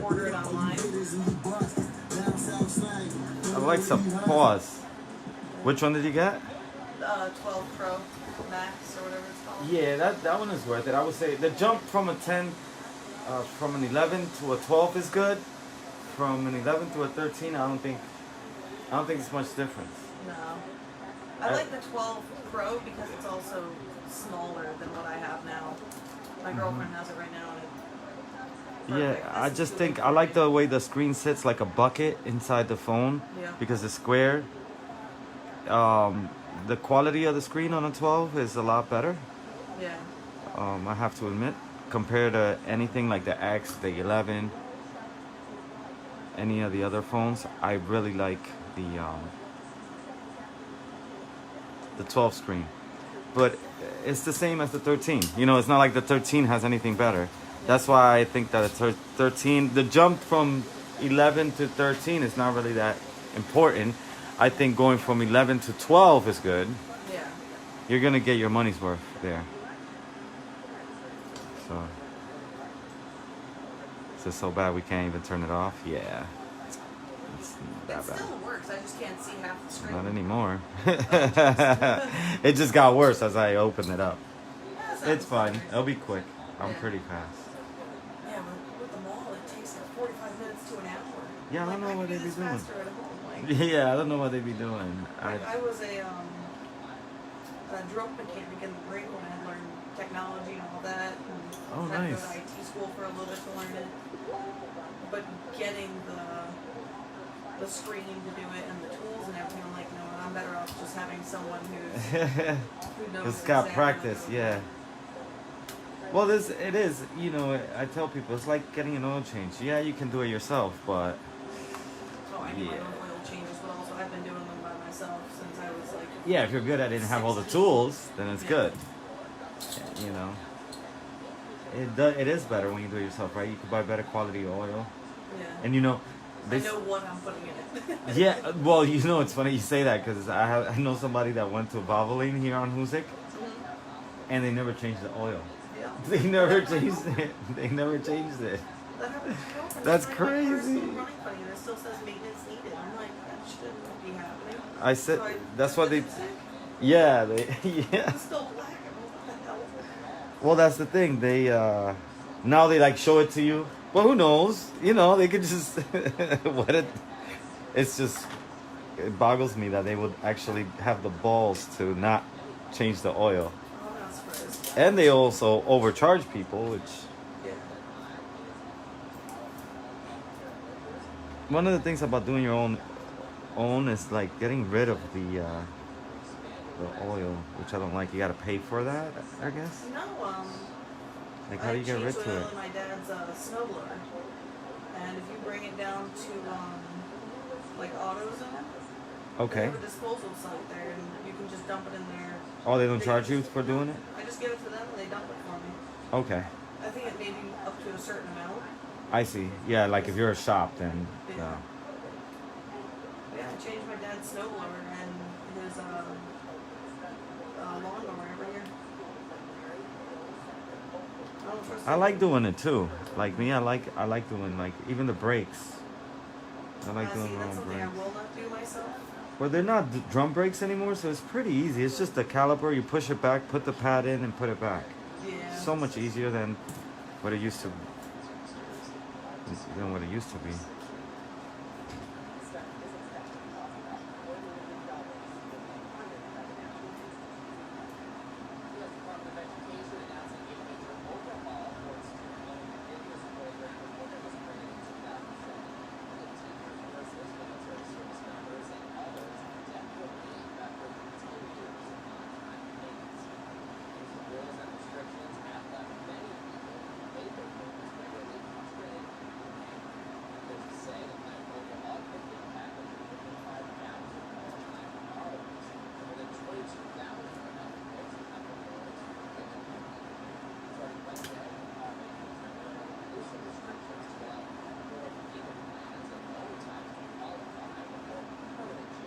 order it online. Alexa, pause. Which one did you get? 12 Pro Max or whatever it's called. Yeah, that one is worth it. I would say the jump from a 10, from an 11 to a 12 is good. From an 11 to a 13, I don't think it's much difference. No. I like the 12 Pro because it's also smaller than what I have now. My girlfriend has it right now. And Yeah, I just think I like the way the screen sits like a bucket inside the phone because it's square. The quality of the screen on a 12 is a lot better. Yeah. I have to admit, compared to anything like the X, the 11, any of the other phones, I really like the 12 screen. But it's the same as the 13. You know, it's not like the 13 has anything better. That's why I think that 13, the jump from 11 to 13 is not really that important. I think going from 11 to 12 is good. Yeah. You're going to get your money's worth there. So, is this so bad we can't even turn it off? Yeah. It's not that bad. It still works. I just can't see half the screen. Not anymore. It just got worse as I opened it up. Yeah, it's fine. It'll be quick. I'm pretty fast. Yeah, but with the mall, it takes like 45 minutes to an hour. Yeah, I don't know what they be doing. Yeah, I don't know what they be doing. I was a drone mechanic in the Marine when I learned technology and all that. And oh, had nice. to go to IT school for a little bit to learn it. But getting the screen to do it and the tools and everything, I'm like, no, I'm better off just having someone who knows. It's got exactly practice, yeah. Well, it is, you know, I tell people, it's like getting an oil change. Yeah, you can do it yourself, but... Oh, I do my own oil changes, but also I've been doing them by myself since I was like... Yeah, if you're good at it and have all the tools, then it's good. You know. It is better when you do it yourself, right? You can buy better quality oil. Yeah. And you know... I know what I'm putting in it. Yeah, well, you know, it's funny you say that because I know somebody that went to Valvoline here on Huzik, and they never changed the oil. They never changed it. They never changed it. That's crazy. It still says maintenance needed. I'm like, that shouldn't be happening. I said, so that's what they... Yeah, yeah. It's still black. What the hell? Well, that's the thing. They, now they like show it to you. Well, who knows? You know, they could just... It's just... It boggles me that they would actually have the balls to not change the oil. And they also overcharge people, which... Yeah. One of the things about doing your own is like getting rid of the oil, which I don't like. You gotta pay for that, I guess. No, like how do you get rid of it? My dad's snowblower, and if you bring it down to like AutoZone, okay. they have a disposal site there, and you can just dump it in there. Oh, they don't charge you for doing it? I just give it to them and they dump it for me. Okay. I think it may be up to a certain amount. I see. Yeah, like if you're a shop, then... Yeah, I changed my dad's snowblower and his lawnmower every year. I like doing it too. Like me, I like doing like even the brakes. I like doing my own brakes. I will not do myself. Well, they're not drum brakes anymore, so it's pretty easy. It's just the caliper. You push it back, put the pad in, and put it back. Yeah. So much easier than what it used to. Than what it used to be.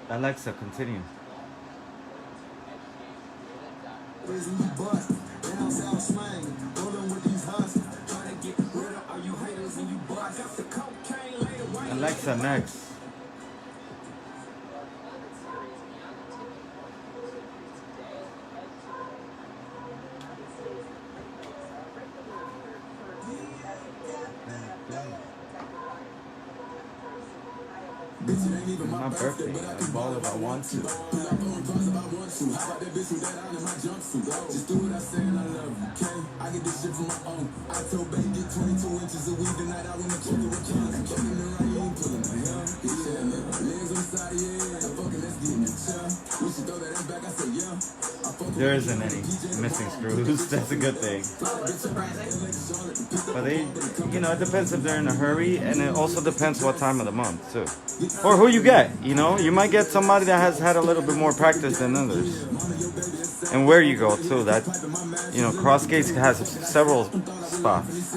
Alexa, continue. Down south slang, rolling with these hustlers, trying to get rid of all you haters and you bust. Alexa, next. It's my birthday. I ball if I want to. Just do what I say and I love you, okay? I get this shit from my own. I told baby get 22 inches of weed the night I went to check it with John. Fucking around, you ain't pulling my hair. Yeah, legs on the side of your head. Fucking, let's get in the chair. We should throw that ass back. I said, yeah. There isn't any missing screws. That's a good thing. But they, you know, it depends if they're in a hurry, and it also depends what time of the month too, or who you get. You know, you might get somebody that has had a little bit more practice than others, and where you go too. That, you know, Crossgates has several spots.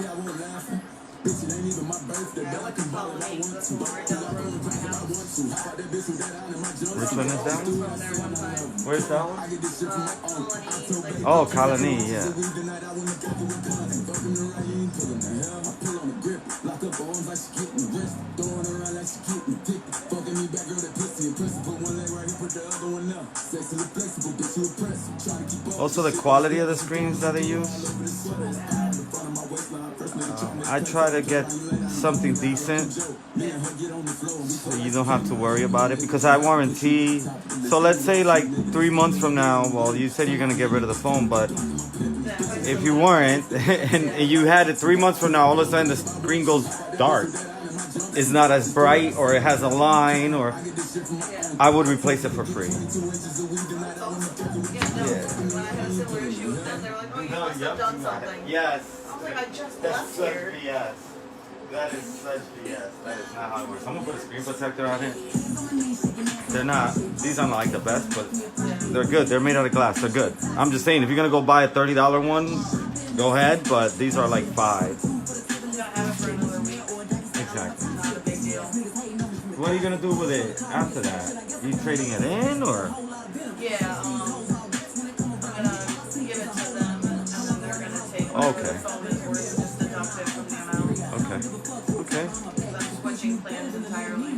Which one is that one? Where's that one? Oh, Colony, yeah. Also, the quality of the screens that they use. I try to get something decent so you don't have to worry about it, because I warranty. So let's say like 3 months from now, well, you said you're gonna get rid of the phone, but if you weren't and you had it 3 months from now, all of a sudden the screen goes dark, it's not as bright, or it has a line, or I would replace it for free. When I had a similar issue with them, they were like, oh, you must have done something. Yes. I was like, I just That's left such here. BS. That is such BS. That is not how it works. I'm gonna put a screen protector on it. They're not, these aren't like the best, but they're good. They're made out of glass. They're good. I'm just saying, if you're gonna go buy a $30 one, go ahead, but these are like $5. You gotta have it for another week. Exactly. Not a big deal. What are you gonna do with it after that? You trading it in, or? Yeah, I'm gonna give it to them, and then they're gonna take whatever the phone is worth and just deduct it from the amount. Okay. Because I'm switching plans entirely.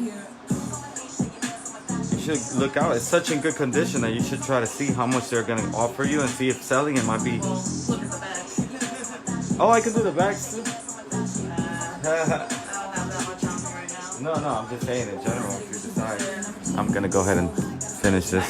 You should look out. It's such in good condition that you should try to see how much they're gonna offer you and see if selling it might be. Look at the back. Oh, I can do the backs too. I don't have that much on me right now. No, I'm just saying in general. If you decide, I'm gonna go ahead and finish this.